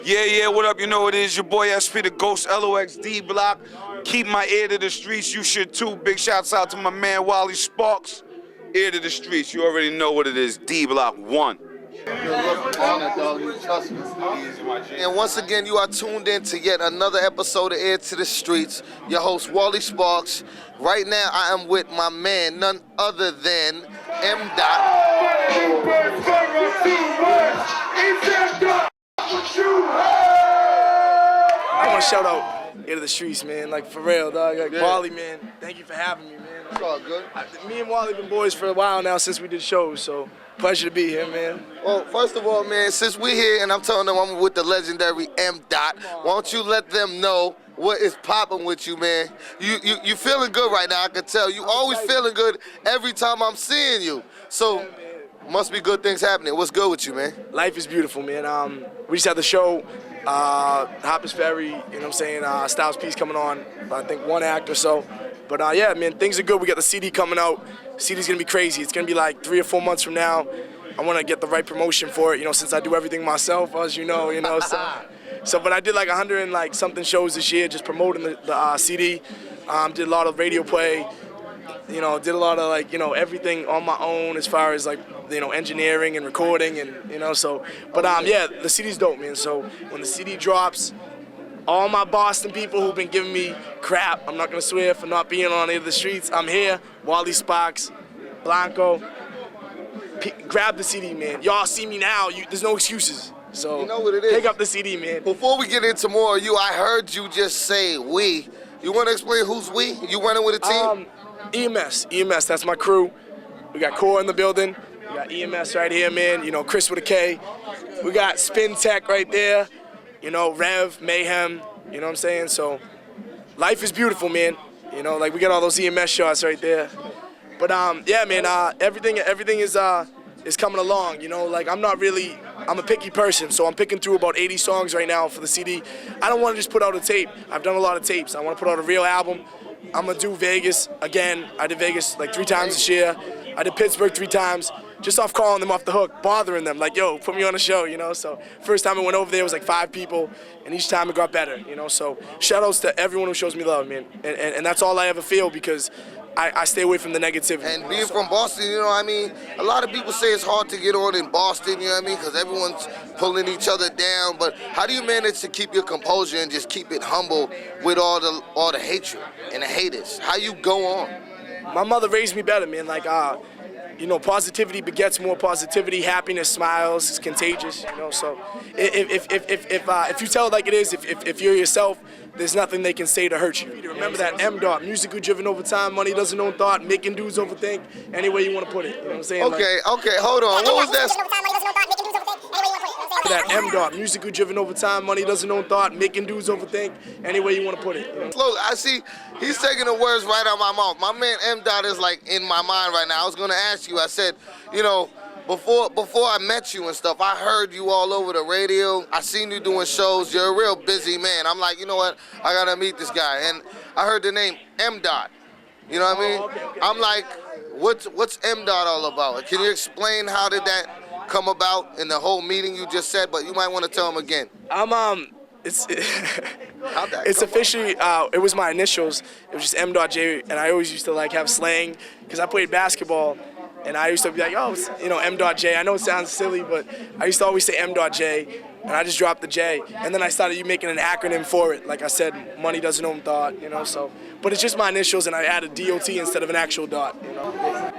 Yeah, what up? You know it is your boy SP, the Ghost LOX D Block. Keep my ear to the streets. You should too. Big shouts out to my man Wally Sparks. Ear to the streets. You already know what it is. D Block 1. And once again, you are tuned in to yet another episode of Heir to the Streets. Your host, Wally Sparks. Right now, I am with my man, none other than M.Dot. I want to shout out Heir to the Streets, man. Like, for real, dog. Like, Wally, man, thank you for having me, man. It's all good. Me and Wally been boys for a while now since we did shows, so pleasure to be here, man. Well, first of all, man, since we're here and I'm telling them I'm with the legendary M.Dot, why don't you let them know what is popping with you, man? You feeling good right now, I can tell. You always feeling good every time I'm seeing you. So, must be good things happening. What's good with you, man? Life is beautiful, man. We just had the show, Harpers, Ferry, you know what I'm saying, Styles Peace coming on, I think 1 act or so. But yeah, man, things are good. We got the CD coming out. CD's gonna be crazy. It's gonna be like 3 or 4 months from now. I wanna get the right promotion for it, you know, since I do everything myself, as you know, so but I did like 100 and like something shows this year, just promoting the CD. Did a lot of radio play, you know, did a lot of like, you know, everything on my own as far as like, you know, engineering and recording and, you know, so, but yeah, the CD's dope, man. So when the CD drops, all my Boston people who've been giving me crap, I'm not gonna swear for not being on Heir to the Streets, I'm here, Wally Sparks, Blanco, grab the CD, man. Y'all see me now, there's no excuses. So, you know what it is. Pick up the CD, man. Before we get into more of you, I heard you just say we. You wanna explain who's we? You running with a team? EMS, that's my crew. We got Core in the building. We got EMS right here, man. You know, Chris with a K. We got Spin Tech right there. You know, Rev, Mayhem, you know what I'm saying? So, life is beautiful, man. You know, like we got all those EMS shots right there. But yeah, man, everything is coming along, you know? Like I'm a picky person, so I'm picking through about 80 songs right now for the CD. I don't want to just put out a tape. I've done a lot of tapes. I want to put out a real album. I'm gonna do Vegas again. I did Vegas like 3 times this year. I did Pittsburgh 3 times. Just off calling them off the hook, bothering them, like, yo, put me on a show, you know? So first time I went over there, it was like 5 people, and each time it got better, you know? So shout outs to everyone who shows me love, man. And that's all I ever feel because I stay away from the negativity. And being from Boston, you know what I mean? A lot of people say it's hard to get on in Boston, you know what I mean? Because everyone's pulling each other down. But how do you manage to keep your composure and just keep it humble with all the hatred and the haters? How you go on? My mother raised me better, man. Like, you know, positivity begets more positivity. Happiness, smiles, is contagious. You know, so if you tell it like it is, if you're yourself, there's nothing they can say to hurt you. You remember that M.Dot, musically driven over time, money doesn't own thought, making dudes overthink. Any way you want to put it. You know what I'm saying? Okay, hold on. What was that? That M.Dot, musically driven over time, money doesn't own thought, making dudes overthink. Any way you want to put it. You know? Look, I see he's taking the words right out of my mouth. My man M.Dot is like in my mind right now. I was gonna ask you. I said, you know, before I met you and stuff, I heard you all over the radio. I seen you doing shows. You're a real busy man. I'm like, you know what? I gotta meet this guy. And I heard the name M.Dot. You know what I mean? Okay. I'm like, what's M.Dot all about? Can you explain how did that come about in the whole meeting you just said? But you might want to tell him again. It's officially, it was my initials. It was just M.J, and I always used to like have slang because I played basketball, and I used to be like, oh, you know, M.J. I know it sounds silly, but I used to always say M.J, and I just dropped the J, and then I started making an acronym for it. Like I said, money doesn't own thought, you know. So, but it's just my initials, and I added DOT instead of an actual dot, you know.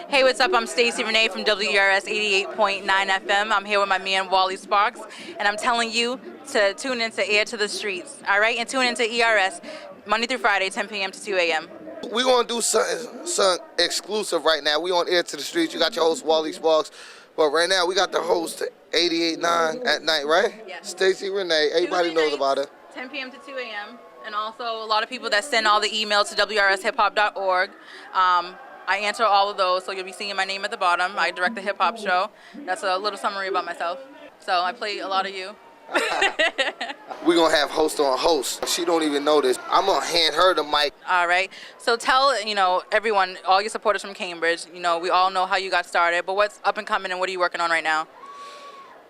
Hey, what's up? I'm Stacey Renne from WRS 88.9 FM. I'm here with my man Wally Sparks, and I'm telling you to tune into Heir to the Streets, all right? And tune into ERS Monday through Friday, 10 p.m. to 2 a.m. We're going to do something exclusive right now. We on Heir to the Streets. You got your host, Wally Sparks. But right now, we got the host, 88.9 at night, right? Yes. Stacey Renne. Everybody knows about her. 10 p.m. to 2 a.m. And also a lot of people that send all the emails to wrshiphop.org. I answer all of those, so you'll be seeing my name at the bottom. I direct the hip-hop show. That's a little summary about myself. So I play a lot of you. We're going to have host on host. She don't even know this. I'm going to hand her the mic. All right. So tell, you know, everyone, all your supporters from Cambridge, you know, we all know how you got started, but what's up and coming and what are you working on right now?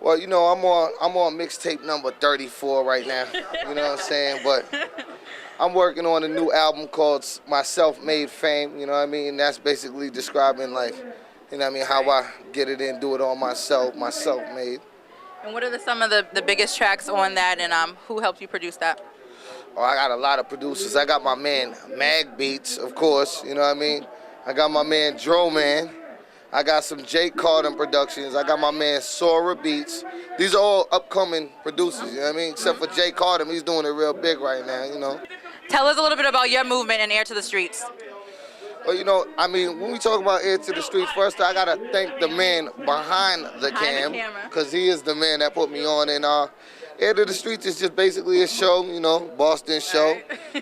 Well, you know, I'm on mixtape number 34 right now. You know what I'm saying? But I'm working on a new album called My Self-Made Fame. You know what I mean? That's basically describing, like, you know what I mean, how I get it in, do it all myself, my self-made. And what are some of the biggest tracks on that, and who helped you produce that? Oh, I got a lot of producers. I got my man Mag Beats, of course, you know what I mean? I got my man Dro Man. I got some Jake Carden productions. I got my man Sora Beats. These are all upcoming producers, you know what I mean? Except for Jake Carden, he's doing it real big right now, you know? Tell us a little bit about your movement and Heir to the Streets. Well, you know, I mean, when we talk about Heir to the Streets, first I gotta thank the man behind the camera, because he is the man that put me on. And Heir to the Streets is just basically a show, you know, Boston show,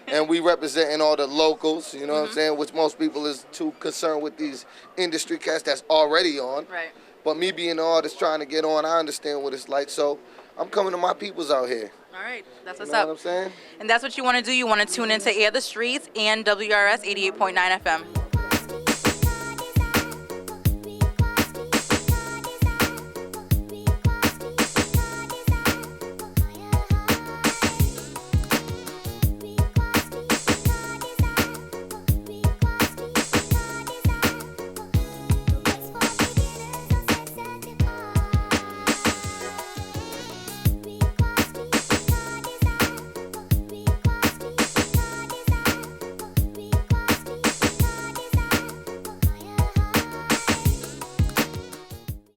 and we representing all the locals, you know what I'm saying, which most people is too concerned with these industry cats that's already on. Right. But me being an artist trying to get on, I understand what it's like, so I'm coming to my peoples out here. All right, that's what's You know up. what I'm saying? And that's what you want to do. You want to tune into Heir the Streets and WRS 88.9 FM.